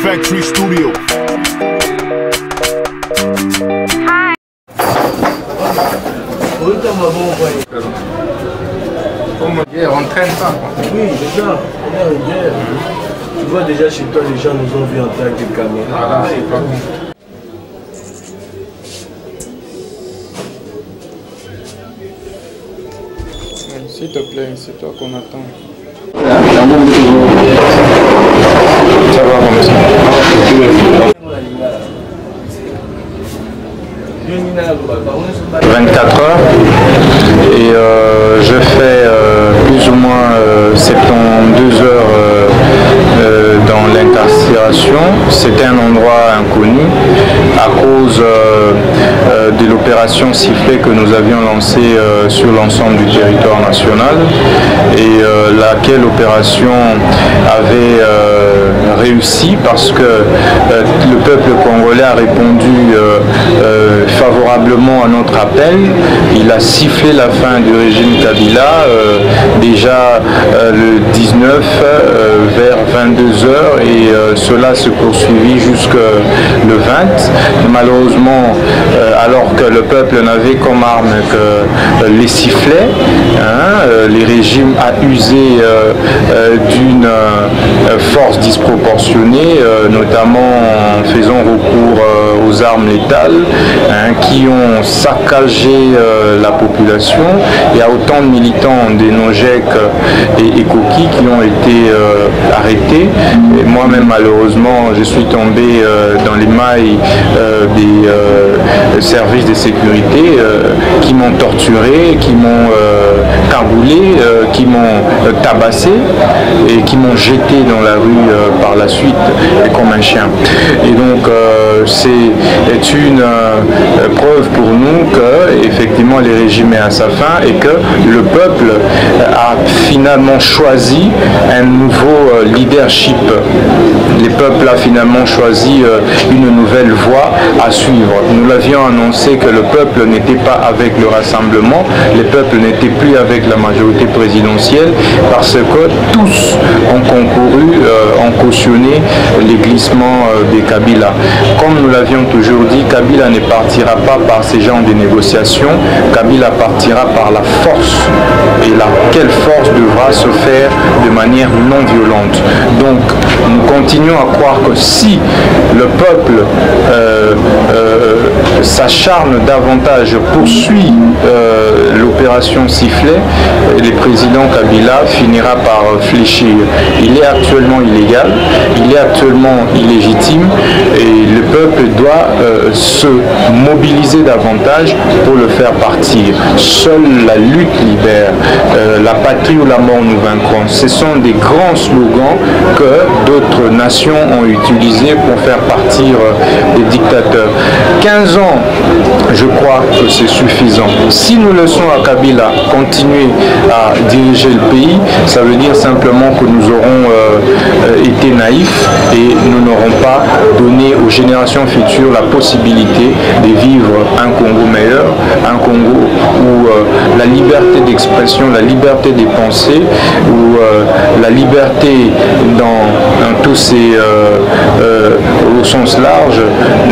Factory Studio. On traîne pas. Oui, déjà, tu vois déjà chez toi, les gens nous ont vu en train de caméra. Voilà, c'est pas bon. S'il te plaît, c'est toi qu'on attend. Ça va comme ça. 24 heures et je fais plus ou moins 72 heures dans l'incarcération. C'était un endroit inconnu à cause de l'opération Sifflet que nous avions lancée sur l'ensemble du territoire national et laquelle opération avait réussi parce que le peuple congolais a répondu favorablement à notre appel. Il a sifflé la fin du régime Kabila déjà le 19 vers 22 h et cela se poursuivit jusque le 20. Malheureusement, alors que le peuple n'avait comme arme que les sifflets, les régimes a usé d'une force disproportionnée, notamment en faisant recours aux armes létales, qui ont saccagé la population. Il y a autant de militants des Nojek et Koki qui ont été arrêtés. Et moi-même, malheureusement, je suis tombé dans les mailles des services de sécurité qui m'ont torturé, qui m'ont cagoulé, qui m'ont tabassé et qui m'ont jeté dans la rue par la suite comme un chien. Et donc, c'est une preuve pour nous que effectivement les régimes est à sa fin et que le peuple a finalement choisi un nouveau leadership. Le peuple a finalement choisi une nouvelle voie à suivre. Nous l'avions annoncé que le peuple n'était pas avec le rassemblement, le peuple n'était plus avec la majorité présidentielle parce que tous ont concouru, ont cautionné les glissements des Kabila. Comme nous l'avions toujours dit, Kabila ne partira pas par ces genres de négociations, Kabila partira par la force. Et laquelle force devra se faire de manière non violente. Donc, nous continuons à croire que si le peuple s'acharne davantage, poursuit l'opération Sifflet, le président Kabila finira par fléchir. Il est actuellement illégal, il est actuellement illégitime et le peuple doit se mobiliser davantage pour le faire partir. Seule la lutte libère, la patrie ou la mort nous vaincrons. Ce sont des grands slogans que d'autres nations ont utilisés pour faire partir des dictateurs. 15 ans, je crois que c'est suffisant. Si nous laissons à Kabila continuer à diriger le pays, ça veut dire simplement que nous aurons été naïfs et nous n'aurons pas donné aux générations futures la possibilité de vivre un Congo meilleur, un Congo où la liberté d'expression, la liberté des pensées, où la liberté dans tous ses au sens large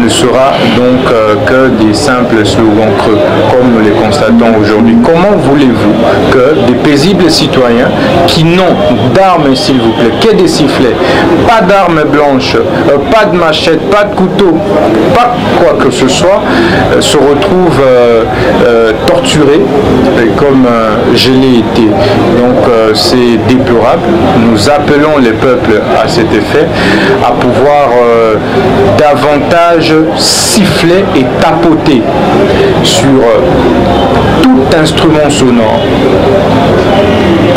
ne sera donc que des simples slogans creux, comme nous les constatons aujourd'hui. Comment voulez-vous que des paisibles citoyens qui n'ont d'armes, s'il vous plaît, que des sifflets, pas d'armes blanches, pas de machettes, pas de couteau, pas quoi que ce soit, se retrouvent torturés comme je l'ai été. Donc c'est déplorable. Nous appelons les peuples à cet effet à pouvoir davantage siffler et tapoter sur tout instrument sonore,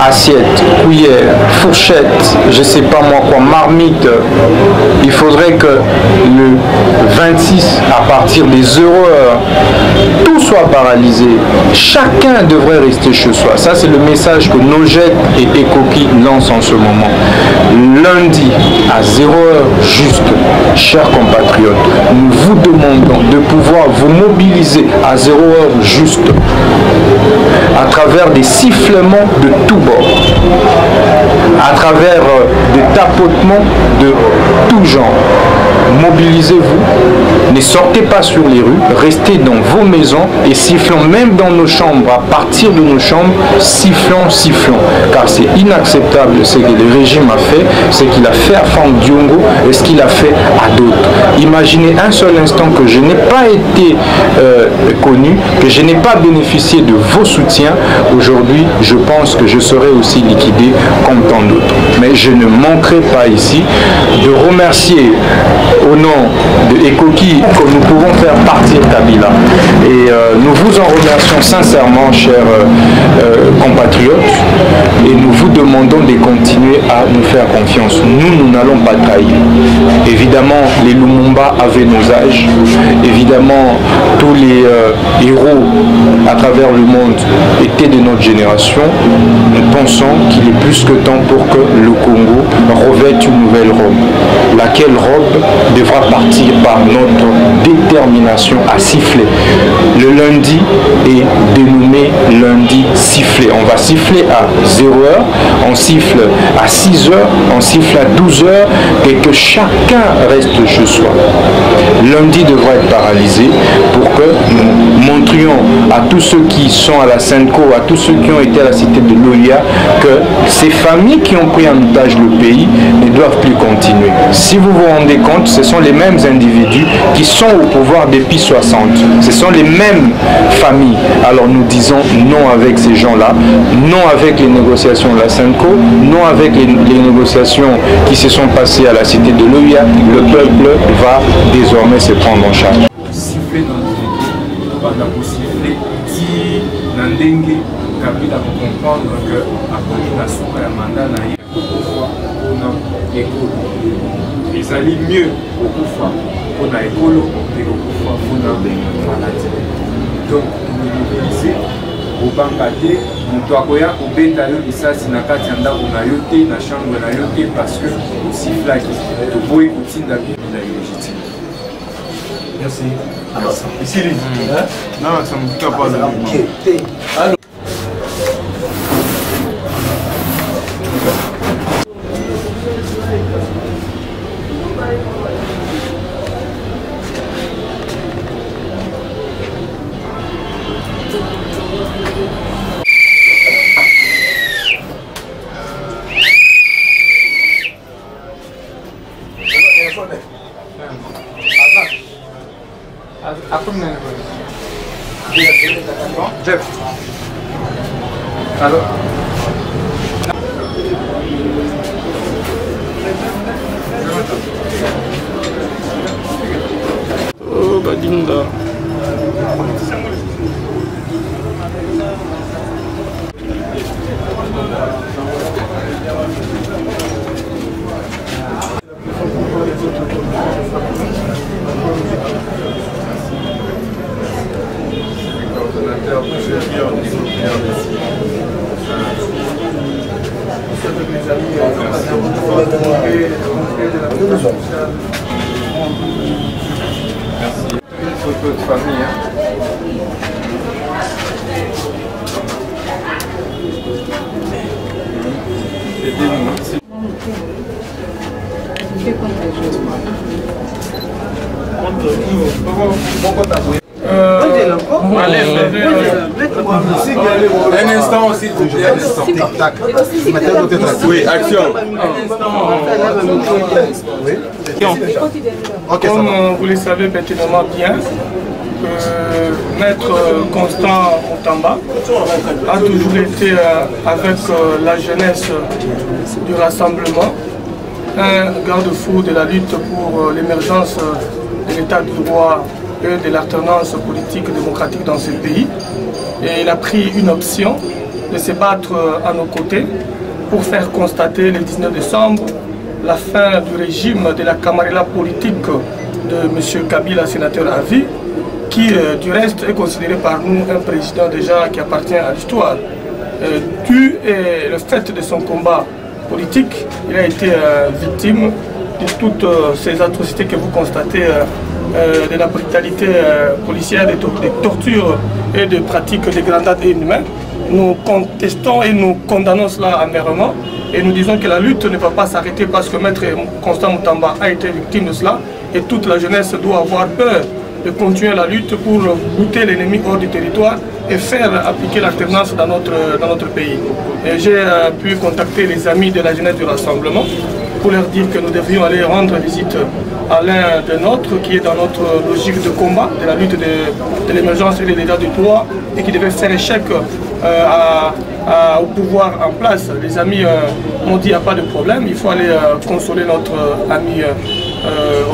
assiette, cuillère, fourchette, je sais pas moi quoi, marmite. Il faudrait que le 26 à partir des 0 heures tout soit paralysé. Chacun devrait rester chez soi. Ça c'est le message que Nojek et Ekoki lancent en ce moment. Lundi à 0 heure juste, chers compatriotes, nous vous demandons de pouvoir vous mobiliser à 0 heure juste à travers des sifflements de tous bords, à travers des tapotements de tout genre. mobilisez-vous, ne sortez pas sur les rues, restez dans vos maisons et sifflons même dans nos chambres, à partir de nos chambres, sifflons, car c'est inacceptable ce que le régime a fait, ce qu'il a fait à Franck Diongo et ce qu'il a fait à d'autres. Imaginez un seul instant que je n'ai pas été connu, que je n'ai pas bénéficié de vos soutiens. Aujourd'hui, je pense que je serai aussi liquidé comme tant d'autres. Mais je ne manquerai pas ici de remercier au nom de Ekoki que nous pouvons faire partir Kabila. Et nous vous en remercions sincèrement, chers compatriotes, et nous vous demandons de continuer à nous faire confiance. Nous n'allons pas trahir. Évidemment, les Lumumba avaient nos âges. Évidemment, tous les héros à travers le monde étaient de notre génération. Nous pensons qu'il est plus que temps pour que le Congo revête une nouvelle robe. Laquelle robe devra partir par notre détermination à siffler. Le lundi est dénommé lundi sifflé. On va siffler à 0h, on siffle à 6h, on siffle à 12h et que chacun reste chez soi. Lundi devra être paralysé pour que nous montrions à tous ceux qui sont à la Senko, à tous ceux qui ont été à la cité de Loya, que ces familles qui ont pris en otage le pays ne doivent plus continuer. Si vous vous rendez compte, ce sont les mêmes individus qui sont au pouvoir depuis 60. Ce sont les mêmes familles. Alors nous disons non avec ces gens-là, non avec les négociations de la Senko, non avec les négociations qui se sont passées à la cité de Loya. Le peuple va désormais se prendre en charge. Siffler dans le pas siffler si Nandenge Kabila comprendre que après la soupe à mandat na école ils allaient mieux au Koufa pour la école et au Koufa pour la maladie. Donc nous mobiliser au Bangate moto akoya obeta yo lisasi na kati ya ndako na yo te na chambre na yo te parce que osiflaki toboyi kotinda bila légitime. Merci. Ici, non, ça me dit pas de allô. Jeff. Alors. Oh, Badinda. Merci. Une photo de famille. Aidez-nous. Un instant, s'il vous plaît, un instant. Oui, action. Comme vous le savez pertinemment bien, Maître Constant Moutamba a toujours été avec la jeunesse du rassemblement un garde-fou de la lutte pour l'émergence de l'état du droit et de l'alternance politique et démocratique dans ce pays. Et il a pris une option de se battre à nos côtés pour faire constater le 19 décembre la fin du régime de la camarilla politique de M. Kabila, sénateur à vie, qui du reste est considéré par nous un président déjà qui appartient à l'histoire. Dû le fait de son combat politique, il a été victime toutes ces atrocités que vous constatez, de la brutalité policière, des tortures et des pratiques dégradantes et inhumaines. Nous contestons et nous condamnons cela amèrement et nous disons que la lutte ne va pas s'arrêter parce que Maître Constant Moutamba a été victime de cela et toute la jeunesse doit avoir peur de continuer la lutte pour bouter l'ennemi hors du territoire et faire appliquer l'alternance dans notre pays. J'ai pu contacter les amis de la jeunesse du rassemblement pour leur dire que nous devions aller rendre visite à l'un de nôtres qui est dans notre logique de combat, de la lutte de l'émergence et de l'état du droit et qui devait faire échec au pouvoir en place. Les amis m'ont dit qu'il n'y a pas de problème, il faut aller consoler notre ami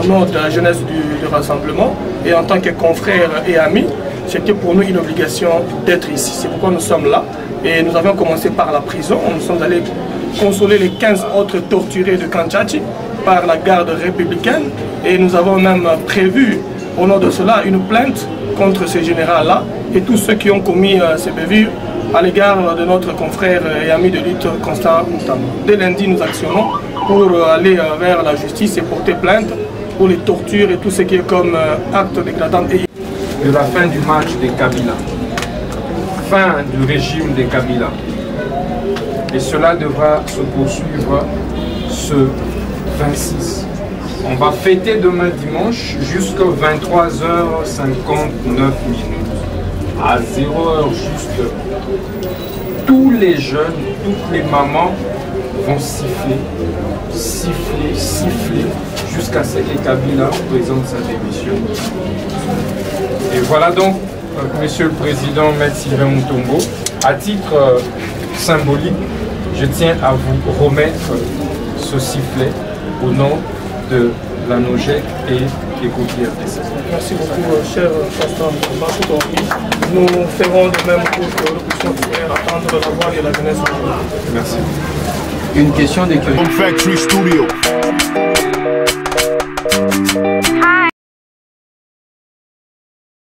au nom de la jeunesse du rassemblement et en tant que confrères et amis, c'était pour nous une obligation d'être ici. C'est pourquoi nous sommes là et nous avions commencé par la prison. Nous sommes allés consoler les 15 autres torturés de Kanchachi par la garde républicaine et nous avons même prévu au nom de cela une plainte contre ces généraux-là et tous ceux qui ont commis ces bévues à l'égard de notre confrère et ami de lutte Constant Moutamba. Dès lundi, nous actionnons pour aller vers la justice et porter plainte pour les tortures et tout ce qui est comme acte dégradant. De la fin du match des Kabila, fin du régime des Kabila. Et cela devra se poursuivre ce 26. On va fêter demain dimanche jusqu'à 23h59. À 0h juste, tous les jeunes, toutes les mamans vont siffler, siffler, siffler jusqu'à ce que Kabila présente sa démission. Et voilà donc, Monsieur le Président Maître Sylvain Mutombo, à titre symbolique, je tiens à vous remettre ce sifflet au nom de la NOJEC et des groupes RDC. Merci beaucoup, cher Constant Moutamba. Nous ferons de même pour que nous puissions faire attendre la voix de la jeunesse. Merci. Une question des curieux. Factory Studio.